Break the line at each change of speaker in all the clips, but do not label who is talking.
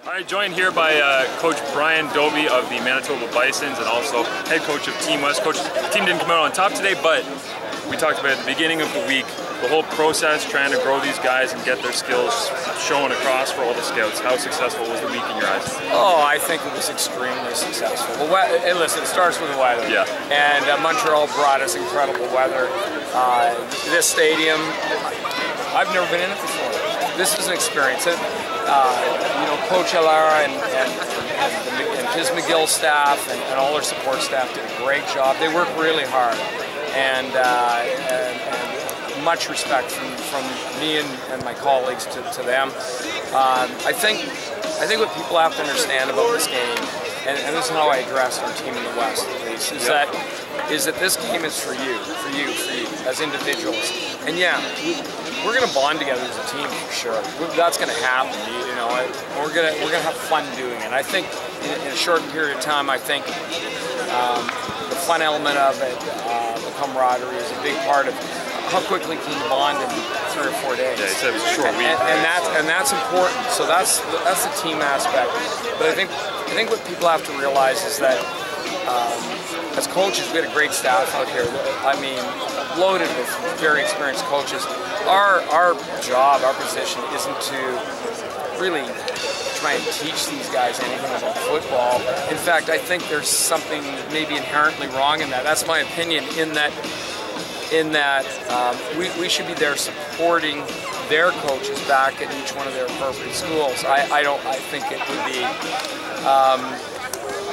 All right, joined here by Coach Brian Dobie of the Manitoba Bisons and also head coach of Team West. Coach, the team didn't come out on top today, but we talked about at the beginning of the week, the whole process trying to grow these guys and get their skills shown across for all the scouts. How successful was the week in your eyes?
Oh, I think it was extremely successful. Well, listen, it starts with the weather.
Yeah.
And Montreal brought us incredible weather. This stadium, I've never been in it before. This is an experience. You know, Coach Alara and his McGill staff and all their support staff did a great job. They work really hard, and much respect from me and my colleagues to them. I think what people have to understand about this game, and this is how I address our team in the West at least, is that this game is for you as individuals. And yeah, we're going to bond together as a team for sure. That's going to happen. You know, we're going to have fun doing it. I think in a short period of time, I think the fun element of it, the camaraderie, is a big part of how quickly can you bond in 3 or 4 days.
Yeah, you said it was a short week.
And that's important. So that's the team aspect. But I think what people have to realize is that as coaches, we had a great staff out here. I mean, loaded with very experienced coaches. Our job, our position, isn't to really try and teach these guys anything about football. In fact, I think there's something maybe inherently wrong in that. That's my opinion. In that we should be there supporting their coaches back at each one of their appropriate schools. I think it would be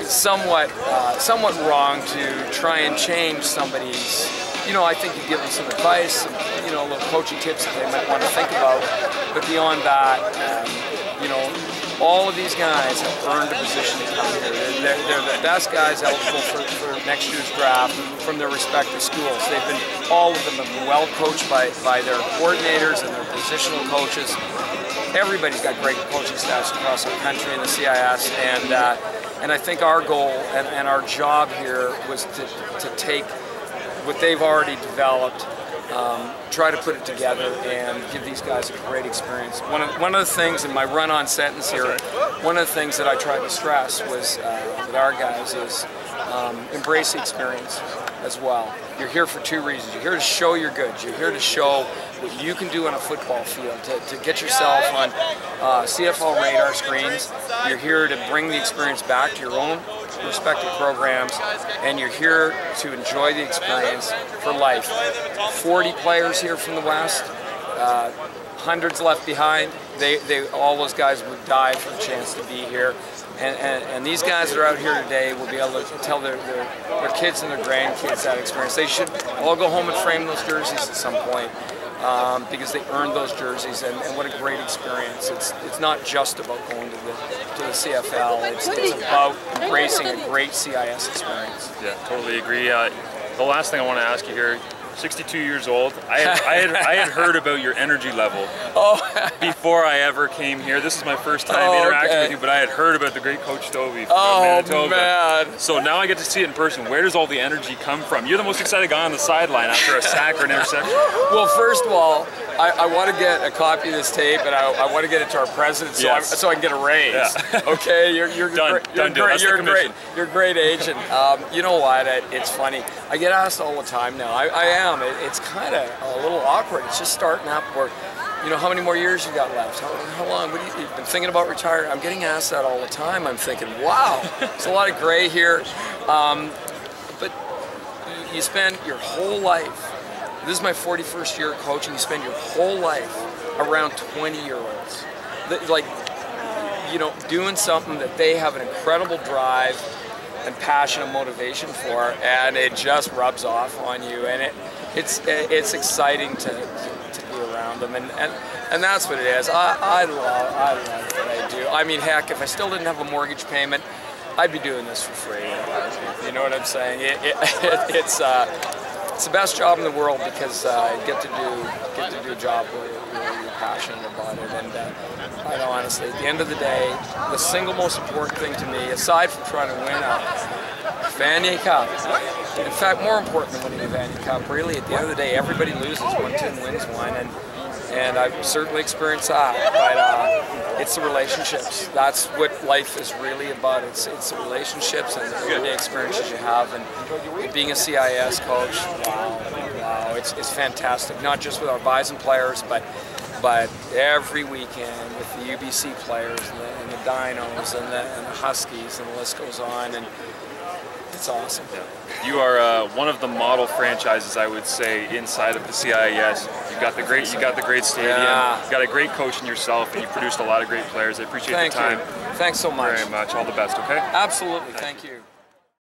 somewhat wrong to try and change somebody's. You know, I think you give them some advice, you know, little coaching tips that they might want to think about. But beyond that, you know, all of these guys have earned a position to come here. They're the best guys eligible for next year's draft from their respective schools. All of them have been well coached by their coordinators and their positional coaches. Everybody's got great coaching staffs across our country in the CIS, and I think our goal and our job here was to take what they've already developed, try to put it together and give these guys a great experience. One of the things in my run-on sentence here, one of the things that I tried to stress was with our guys is embrace the experience as well. You're here for 2 reasons. You're here to show your goods. You're here to show what you can do on a football field, to get yourself on CFL radar screens. You're here to bring the experience back to your own respective programs, and you're here to enjoy the experience for life. 40 players here from the West, hundreds left behind. All those guys would die for the chance to be here. And these guys that are out here today will be able to tell their kids and their grandkids that experience. They should all go home and frame those jerseys at some point. Because they earned those jerseys, and what a great experience. It's not just about going to the CFL, it's about embracing a great CIS experience.
Yeah, totally agree. The last thing I want to ask you here, 62 years old, I had heard about your energy level before I ever came here. This is my first time interacting with you, but I had heard about the great Coach Dobie from Manitoba.
Man.
So now I get to see it in person. Where does all the energy come from? You're the most excited guy on the sideline after a sack or an interception.
Well, first of all, I want to get a copy of this tape, and I want to get it to our president so I can get a raise. Yeah. Okay, you're great. You're a great agent. You know what? It's funny. I get asked all the time now. I am. It's kind of a little awkward. It's just starting up. Where, you know, how many more years you got left? How long? You've been thinking about retiring? I'm getting asked that all the time. I'm thinking, wow, there's a lot of gray here. But you spend your whole life. This is my 41st year of coaching. You spend your whole life around 20-year-olds, like, you know, doing something that they have an incredible drive and passion and motivation for, and it just rubs off on you, and it's exciting to be around them, and that's what it is. I love what I do. I mean, heck, if I still didn't have a mortgage payment, I'd be doing this for free. You know what I'm saying? It's the best job in the world because I get to do a job where you're passionate about it. And I know, honestly, at the end of the day, the single most important thing to me, aside from trying to win a Vanier Cup, in fact, more important than winning a Vanier Cup, really, at the end of the day, everybody loses. One team wins one, and I've certainly experienced that. But it's the relationships. That's what life is really about. It's the relationships and the everyday experiences you have. And being a CIS coach, wow, it's fantastic. Not just with our Bison players, but every weekend with the UBC players and the Dinos and the Huskies, and the list goes on. And it's awesome.
Yeah. You are one of the model franchises, I would say, inside of the CIS. You got the great stadium.
Yeah.
You got a great coach in yourself, and you produced a lot of great players. I appreciate the time.
Thank you. Thanks so much.
Very much. All the best. Okay.
Absolutely. Thank you.